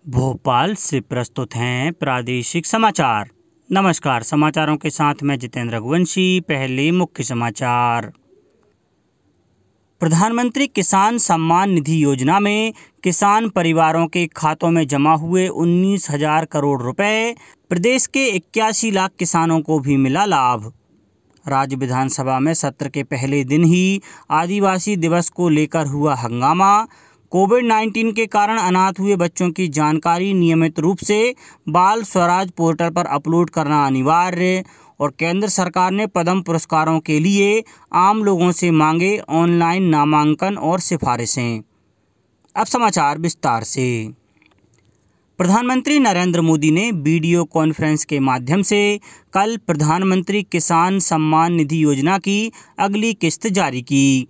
भोपाल से प्रस्तुत हैं प्रादेशिक समाचार। नमस्कार, समाचारों के साथ मैं जितेंद्र रघुवंशी। पहले मुख्य समाचार। प्रधानमंत्री किसान सम्मान निधि योजना में किसान परिवारों के खातों में जमा हुए 19,000 करोड़ रुपए। प्रदेश के 81 लाख किसानों को भी मिला लाभ। राज्य विधानसभा में सत्र के पहले दिन ही आदिवासी दिवस को लेकर हुआ हंगामा। कोविड-19 के कारण अनाथ हुए बच्चों की जानकारी नियमित रूप से बाल स्वराज पोर्टल पर अपलोड करना अनिवार्य। और केंद्र सरकार ने पद्म पुरस्कारों के लिए आम लोगों से मांगे ऑनलाइन नामांकन और सिफारिशें। अब समाचार विस्तार से। प्रधानमंत्री नरेंद्र मोदी ने वीडियो कॉन्फ्रेंस के माध्यम से कल प्रधानमंत्री किसान सम्मान निधि योजना की अगली किस्त जारी की।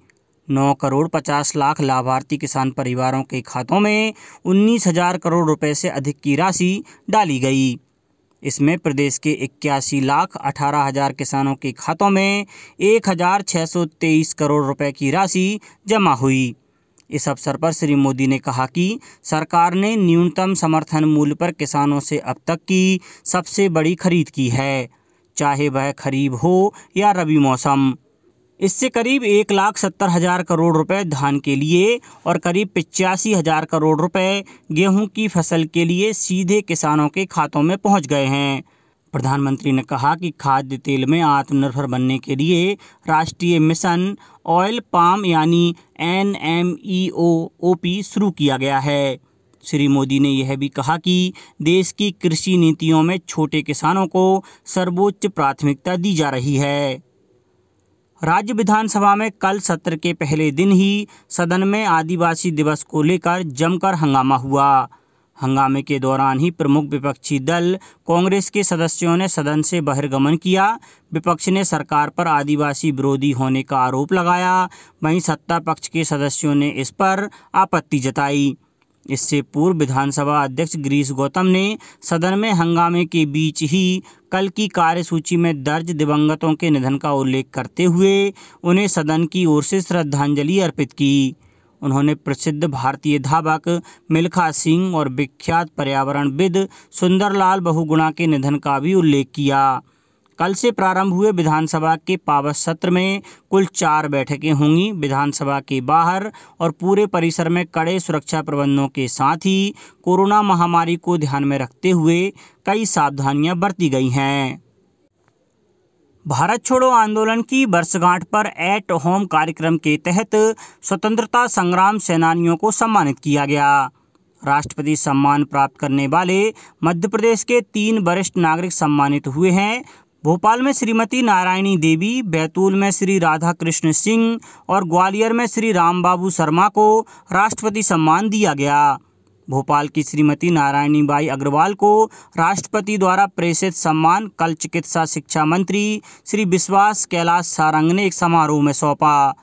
9 करोड़ 50 लाख लाभार्थी किसान परिवारों के खातों में 19,000 करोड़ रुपए से अधिक की राशि डाली गई। इसमें प्रदेश के 81 लाख 18 हजार किसानों के खातों में 1,623 करोड़ रुपए की राशि जमा हुई। इस अवसर पर श्री मोदी ने कहा कि सरकार ने न्यूनतम समर्थन मूल्य पर किसानों से अब तक की सबसे बड़ी खरीद की है, चाहे वह खरीफ हो या रबी मौसम। इससे करीब 1,70,000 करोड़ रुपए धान के लिए और करीब 85,000 करोड़ रुपए गेहूं की फसल के लिए सीधे किसानों के खातों में पहुंच गए हैं। प्रधानमंत्री ने कहा कि खाद्य तेल में आत्मनिर्भर बनने के लिए राष्ट्रीय मिशन ऑयल पाम यानी NMEO-OP शुरू किया गया है। श्री मोदी ने यह भी कहा कि देश की कृषि नीतियों में छोटे किसानों को सर्वोच्च प्राथमिकता दी जा रही है। राज्य विधानसभा में कल सत्र के पहले दिन ही सदन में आदिवासी दिवस को लेकर जमकर हंगामा हुआ। हंगामे के दौरान ही प्रमुख विपक्षी दल कांग्रेस के सदस्यों ने सदन से बहिर्गमन किया। विपक्ष ने सरकार पर आदिवासी विरोधी होने का आरोप लगाया। वहीं सत्ता पक्ष के सदस्यों ने इस पर आपत्ति जताई। इससे पूर्व विधानसभा अध्यक्ष गिरीश गौतम ने सदन में हंगामे के बीच ही कल की कार्यसूची में दर्ज दिवंगतों के निधन का उल्लेख करते हुए उन्हें सदन की ओर से श्रद्धांजलि अर्पित की। उन्होंने प्रसिद्ध भारतीय धावक मिल्खा सिंह और विख्यात पर्यावरणविद सुंदरलाल बहुगुणा के निधन का भी उल्लेख किया। कल से प्रारंभ हुए विधानसभा के पावस सत्र में कुल 4 बैठकें होंगी। विधानसभा के बाहर और पूरे परिसर में कड़े सुरक्षा प्रबंधों के साथ ही कोरोना महामारी को ध्यान में रखते हुए कई सावधानियां बरती गई हैं। भारत छोड़ो आंदोलन की वर्षगांठ पर एट होम कार्यक्रम के तहत स्वतंत्रता संग्राम सेनानियों को सम्मानित किया गया। राष्ट्रपति सम्मान प्राप्त करने वाले मध्य प्रदेश के 3 वरिष्ठ नागरिक सम्मानित हुए हैं। भोपाल में श्रीमती नारायणी देवी, बैतूल में श्री राधा कृष्ण सिंह और ग्वालियर में श्री रामबाबू शर्मा को राष्ट्रपति सम्मान दिया गया। भोपाल की श्रीमती नारायणी बाई अग्रवाल को राष्ट्रपति द्वारा प्रेषित सम्मान कल चिकित्सा शिक्षा मंत्री श्री विश्वास कैलाश सारंग ने एक समारोह में सौंपा।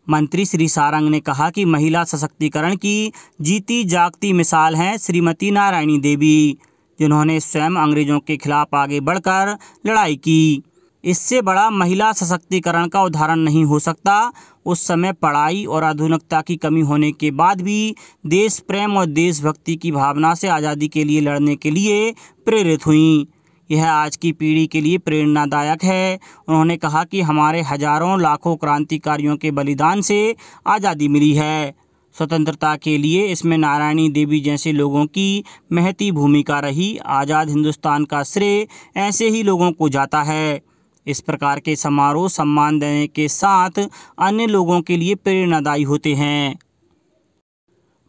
मंत्री श्री सारंग ने कहा कि महिला सशक्तिकरण की जीती जागती मिसाल हैं श्रीमती नारायणी देवी, जिन्होंने स्वयं अंग्रेजों के खिलाफ आगे बढ़कर लड़ाई की। इससे बड़ा महिला सशक्तिकरण का उदाहरण नहीं हो सकता। उस समय पढ़ाई और आधुनिकता की कमी होने के बाद भी देश प्रेम और देशभक्ति की भावना से आज़ादी के लिए लड़ने के लिए प्रेरित हुईं। यह आज की पीढ़ी के लिए प्रेरणादायक है। उन्होंने कहा कि हमारे हजारों लाखों क्रांतिकारियों के बलिदान से आज़ादी मिली है। स्वतंत्रता के लिए इसमें नारायणी देवी जैसे लोगों की महती भूमिका रही। आज़ाद हिंदुस्तान का श्रेय ऐसे ही लोगों को जाता है। इस प्रकार के समारोह सम्मान देने के साथ अन्य लोगों के लिए प्रेरणादायी होते हैं।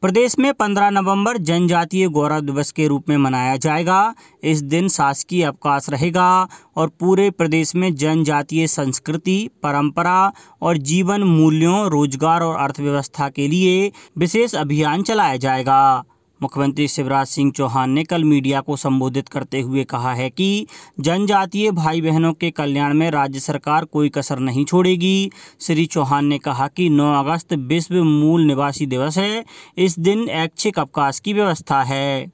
प्रदेश में 15 नवंबर जनजातीय गौरव दिवस के रूप में मनाया जाएगा। इस दिन शासकीय अवकाश रहेगा और पूरे प्रदेश में जनजातीय संस्कृति, परंपरा और जीवन मूल्यों, रोजगार और अर्थव्यवस्था के लिए विशेष अभियान चलाया जाएगा। मुख्यमंत्री शिवराज सिंह चौहान ने कल मीडिया को संबोधित करते हुए कहा है कि जनजातीय भाई बहनों के कल्याण में राज्य सरकार कोई कसर नहीं छोड़ेगी। श्री चौहान ने कहा कि 9 अगस्त विश्व मूल निवासी दिवस है। इस दिन ऐच्छिक अवकाश की व्यवस्था है।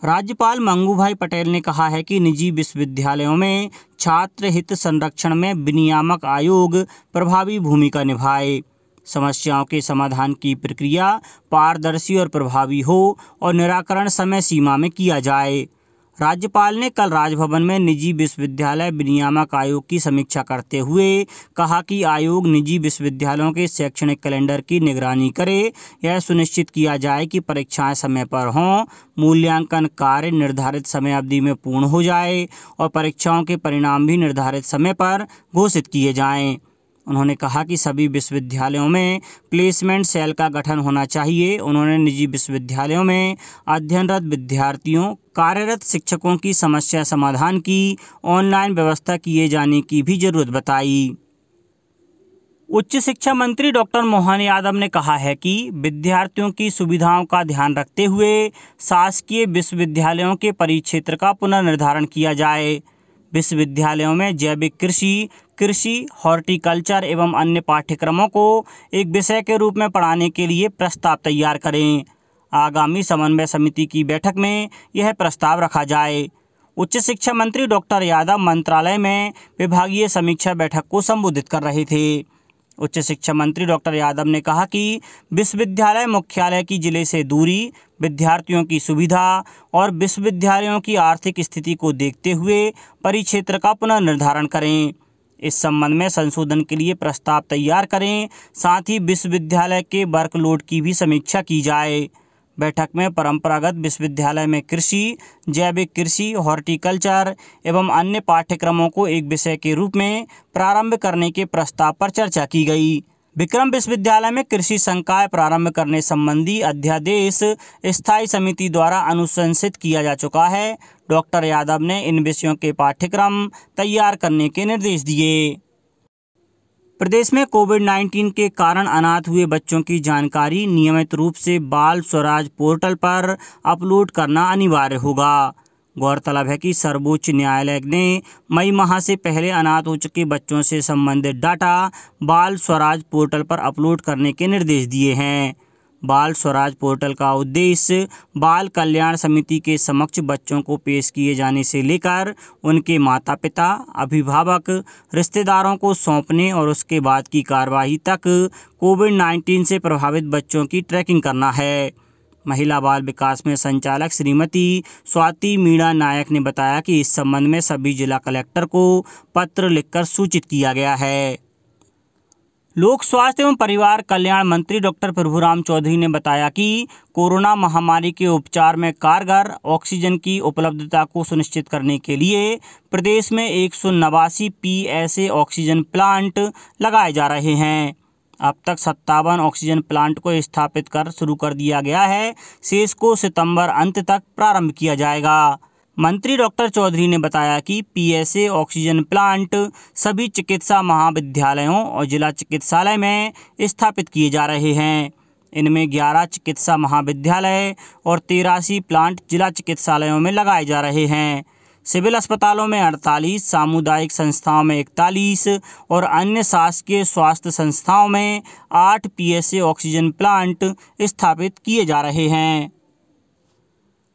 राज्यपाल मंगू भाई पटेल ने कहा है कि निजी विश्वविद्यालयों में छात्र हित संरक्षण में विनियामक आयोग प्रभावी भूमिका निभाए। समस्याओं के समाधान की प्रक्रिया पारदर्शी और प्रभावी हो और निराकरण समय सीमा में किया जाए। राज्यपाल ने कल राजभवन में निजी विश्वविद्यालय विनियामक आयोग की समीक्षा करते हुए कहा कि आयोग निजी विश्वविद्यालयों के शैक्षणिक कैलेंडर की निगरानी करे, यह सुनिश्चित किया जाए कि परीक्षाएं समय पर हों, मूल्यांकन कार्य निर्धारित समय अवधि में पूर्ण हो जाए और परीक्षाओं के परिणाम भी निर्धारित समय पर घोषित किए जाएं। उन्होंने कहा कि सभी विश्वविद्यालयों में प्लेसमेंट सेल का गठन होना चाहिए। उन्होंने निजी विश्वविद्यालयों में अध्ययनरत विद्यार्थियों, कार्यरत शिक्षकों की समस्या समाधान की ऑनलाइन व्यवस्था किए जाने की भी जरूरत बताई। उच्च शिक्षा मंत्री डॉक्टर मोहन यादव ने कहा है कि विद्यार्थियों की सुविधाओं का ध्यान रखते हुए शासकीय विश्वविद्यालयों के परिक्षेत्र का पुनर्निर्धारण किया जाए। विश्वविद्यालयों में जैविक कृषि, हॉर्टिकल्चर एवं अन्य पाठ्यक्रमों को एक विषय के रूप में पढ़ाने के लिए प्रस्ताव तैयार करें। आगामी समन्वय समिति की बैठक में यह प्रस्ताव रखा जाए। उच्च शिक्षा मंत्री डॉक्टर यादव मंत्रालय में विभागीय समीक्षा बैठक को संबोधित कर रहे थे। उच्च शिक्षा मंत्री डॉक्टर यादव ने कहा कि विश्वविद्यालय मुख्यालय की जिले से दूरी, विद्यार्थियों की सुविधा और विश्वविद्यालयों की आर्थिक स्थिति को देखते हुए परिक्षेत्र का पुनर्निर्धारण करें। इस संबंध में संशोधन के लिए प्रस्ताव तैयार करें। साथ ही विश्वविद्यालय के वर्कलोड की भी समीक्षा की जाए। बैठक में परंपरागत विश्वविद्यालय में कृषि, जैविक कृषि, हॉर्टिकल्चर एवं अन्य पाठ्यक्रमों को एक विषय के रूप में प्रारंभ करने के प्रस्ताव पर चर्चा की गई। विक्रम विश्वविद्यालय में कृषि संकाय प्रारंभ करने संबंधी अध्यादेश स्थायी समिति द्वारा अनुशंसित किया जा चुका है। डॉक्टर यादव ने इन विषयों के पाठ्यक्रम तैयार करने के निर्देश दिए। प्रदेश में कोविड-19 के कारण अनाथ हुए बच्चों की जानकारी नियमित रूप से बाल स्वराज पोर्टल पर अपलोड करना अनिवार्य होगा। गौरतलब है कि सर्वोच्च न्यायालय ने मई माह से पहले अनाथ हो चुके बच्चों से संबंधित डाटा बाल स्वराज पोर्टल पर अपलोड करने के निर्देश दिए हैं। बाल स्वराज पोर्टल का उद्देश्य बाल कल्याण समिति के समक्ष बच्चों को पेश किए जाने से लेकर उनके माता पिता, अभिभावक, रिश्तेदारों को सौंपने और उसके बाद की कार्यवाही तक कोविड-19 से प्रभावित बच्चों की ट्रैकिंग करना है। महिला बाल विकास में संचालक श्रीमती स्वाति मीणा नायक ने बताया कि इस संबंध में सभी जिला कलेक्टर को पत्र लिखकर सूचित किया गया है। लोक स्वास्थ्य एवं परिवार कल्याण मंत्री डॉक्टर प्रभुराम चौधरी ने बताया कि कोरोना महामारी के उपचार में कारगर ऑक्सीजन की उपलब्धता को सुनिश्चित करने के लिए प्रदेश में 189 PSA ऑक्सीजन प्लांट लगाए जा रहे हैं। अब तक 57 ऑक्सीजन प्लांट को स्थापित कर शुरू कर दिया गया है। शेष को सितंबर अंत तक प्रारंभ किया जाएगा। मंत्री डॉक्टर चौधरी ने बताया कि PSA ऑक्सीजन प्लांट सभी चिकित्सा महाविद्यालयों और जिला चिकित्सालय में स्थापित किए जा रहे हैं। इनमें 11 चिकित्सा महाविद्यालय और 83 प्लांट जिला चिकित्सालयों में लगाए जा रहे हैं। सिविल अस्पतालों में 48, सामुदायिक संस्थाओं में 41 और अन्य शासकीय स्वास्थ्य संस्थाओं में 8 PSA ऑक्सीजन प्लांट स्थापित किए जा रहे हैं।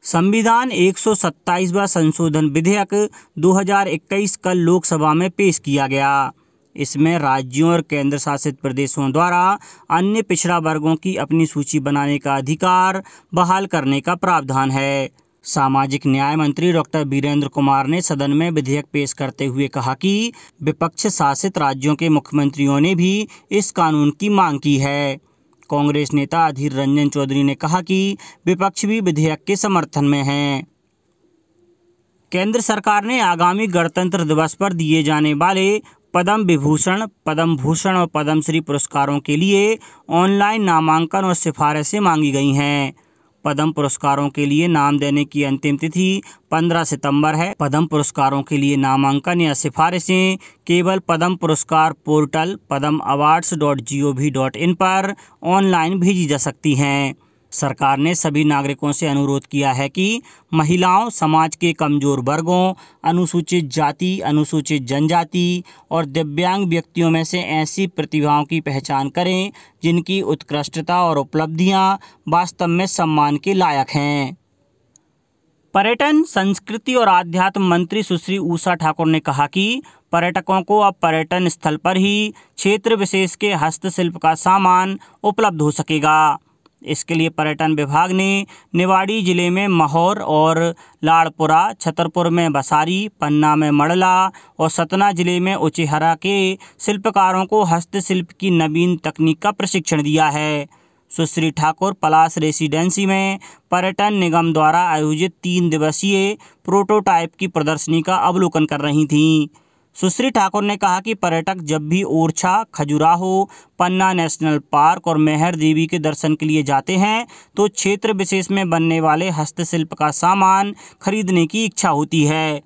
संविधान 127वां संशोधन विधेयक 2021 कल लोकसभा में पेश किया गया। इसमें राज्यों और केंद्र शासित प्रदेशों द्वारा अन्य पिछड़ा वर्गों की अपनी सूची बनाने का अधिकार बहाल करने का प्रावधान है। सामाजिक न्याय मंत्री डॉक्टर वीरेंद्र कुमार ने सदन में विधेयक पेश करते हुए कहा कि विपक्ष शासित राज्यों के मुख्यमंत्रियों ने भी इस कानून की मांग की है। कांग्रेस नेता अधीर रंजन चौधरी ने कहा कि विपक्ष भी विधेयक के समर्थन में है। केंद्र सरकार ने आगामी गणतंत्र दिवस पर दिए जाने वाले पद्म विभूषण, पद्म भूषण और पद्मश्री पुरस्कारों के लिए ऑनलाइन नामांकन और सिफारिशें मांगी गई हैं। पद्म पुरस्कारों के लिए नाम देने की अंतिम तिथि 15 सितंबर है। पद्म पुरस्कारों के लिए नामांकन या सिफारिशें केवल पद्म पुरस्कार पोर्टल padmawards.gov.in पर ऑनलाइन भेजी जा सकती हैं। सरकार ने सभी नागरिकों से अनुरोध किया है कि महिलाओं, समाज के कमजोर वर्गों, अनुसूचित जाति, अनुसूचित जनजाति और दिव्यांग व्यक्तियों में से ऐसी प्रतिभाओं की पहचान करें जिनकी उत्कृष्टता और उपलब्धियां वास्तव में सम्मान के लायक हैं। पर्यटन, संस्कृति और आध्यात्म मंत्री सुश्री उषा ठाकुर ने कहा कि पर्यटकों को अब पर्यटन स्थल पर ही क्षेत्र विशेष के हस्तशिल्प का सामान उपलब्ध हो सकेगा। इसके लिए पर्यटन विभाग ने निवाड़ी जिले में महौर और लाड़पुरा, छतरपुर में बसारी, पन्ना में मड़ला और सतना जिले में उचेहरा के शिल्पकारों को हस्तशिल्प की नवीन तकनीक का प्रशिक्षण दिया है। सुश्री ठाकुर पलास रेसिडेंसी में पर्यटन निगम द्वारा आयोजित 3 दिवसीय प्रोटोटाइप की प्रदर्शनी का अवलोकन कर रही थीं। सुश्री ठाकुर ने कहा कि पर्यटक जब भी ओरछा, खजुराहो, पन्ना नेशनल पार्क और मेहर देवी के दर्शन के लिए जाते हैं तो क्षेत्र विशेष में बनने वाले हस्तशिल्प का सामान खरीदने की इच्छा होती है।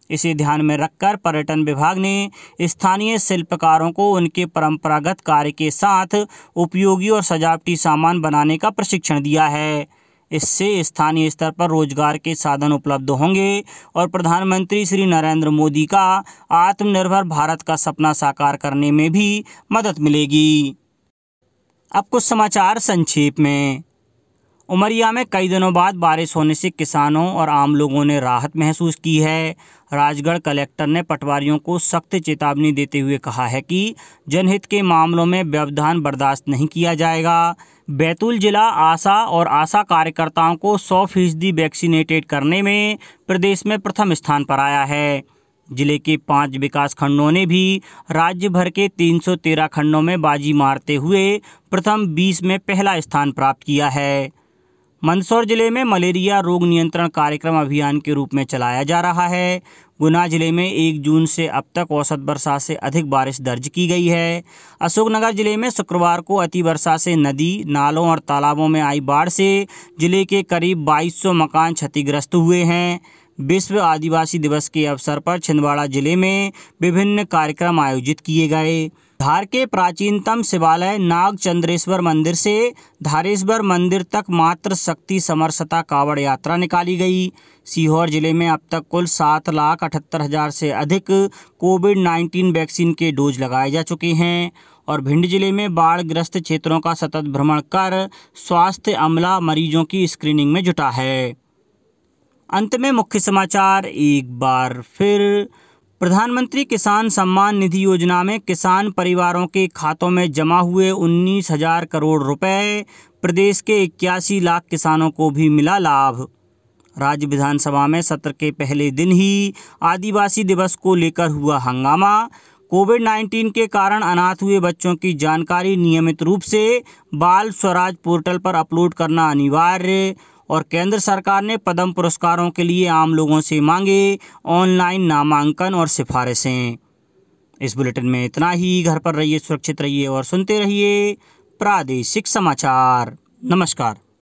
इसे ध्यान में रखकर पर्यटन विभाग ने स्थानीय शिल्पकारों को उनके परंपरागत कार्य के साथ उपयोगी और सजावटी सामान बनाने का प्रशिक्षण दिया है। इससे स्थानीय स्तर पर रोजगार के साधन उपलब्ध होंगे और प्रधानमंत्री श्री नरेंद्र मोदी का आत्मनिर्भर भारत का सपना साकार करने में भी मदद मिलेगी। अब कुछ समाचार संक्षेप में। उमरिया में कई दिनों बाद बारिश होने से किसानों और आम लोगों ने राहत महसूस की है। राजगढ़ कलेक्टर ने पटवारियों को सख्त चेतावनी देते हुए कहा है कि जनहित के मामलों में व्यवधान बर्दाश्त नहीं किया जाएगा। बैतूल जिला आशा और आशा कार्यकर्ताओं को 100% वैक्सीनेटेड करने में प्रदेश में प्रथम स्थान पर आया है। जिले के 5 विकास खंडों ने भी राज्य भर के 313 खंडों में बाजी मारते हुए प्रथम 20 में पहला स्थान प्राप्त किया है। मंदसौर जिले में मलेरिया रोग नियंत्रण कार्यक्रम अभियान के रूप में चलाया जा रहा है। गुना जिले में 1 जून से अब तक औसत वर्षा से अधिक बारिश दर्ज की गई है। अशोकनगर जिले में शुक्रवार को अति वर्षा से नदी, नालों और तालाबों में आई बाढ़ से जिले के करीब 2200 मकान क्षतिग्रस्त हुए हैं। विश्व आदिवासी दिवस के अवसर पर छिंदवाड़ा जिले में विभिन्न कार्यक्रम आयोजित किए गए। धार के प्राचीनतम शिवालय नागचंद्रेश्वर मंदिर से धारेश्वर मंदिर तक मात्र शक्ति समरसता कावड़ यात्रा निकाली गई। सीहोर जिले में अब तक कुल 7,78,000 से अधिक कोविड-19 वैक्सीन के डोज लगाए जा चुके हैं और भिंड जिले में बाढ़ ग्रस्त क्षेत्रों का सतत भ्रमण कर स्वास्थ्य अमला मरीजों की स्क्रीनिंग में जुटा है। अंत में मुख्य समाचार एक बार फिर। प्रधानमंत्री किसान सम्मान निधि योजना में किसान परिवारों के खातों में जमा हुए 19,000 करोड़ रुपए। प्रदेश के 81 लाख किसानों को भी मिला लाभ। राज्य विधानसभा में सत्र के पहले दिन ही आदिवासी दिवस को लेकर हुआ हंगामा। कोविड-19 के कारण अनाथ हुए बच्चों की जानकारी नियमित रूप से बाल स्वराज पोर्टल पर अपलोड करना अनिवार्य। और केंद्र सरकार ने पद्म पुरस्कारों के लिए आम लोगों से मांगे ऑनलाइन नामांकन और सिफारिशें। इस बुलेटिन में इतना ही। घर पर रहिए, सुरक्षित रहिए और सुनते रहिए प्रादेशिक समाचार। नमस्कार।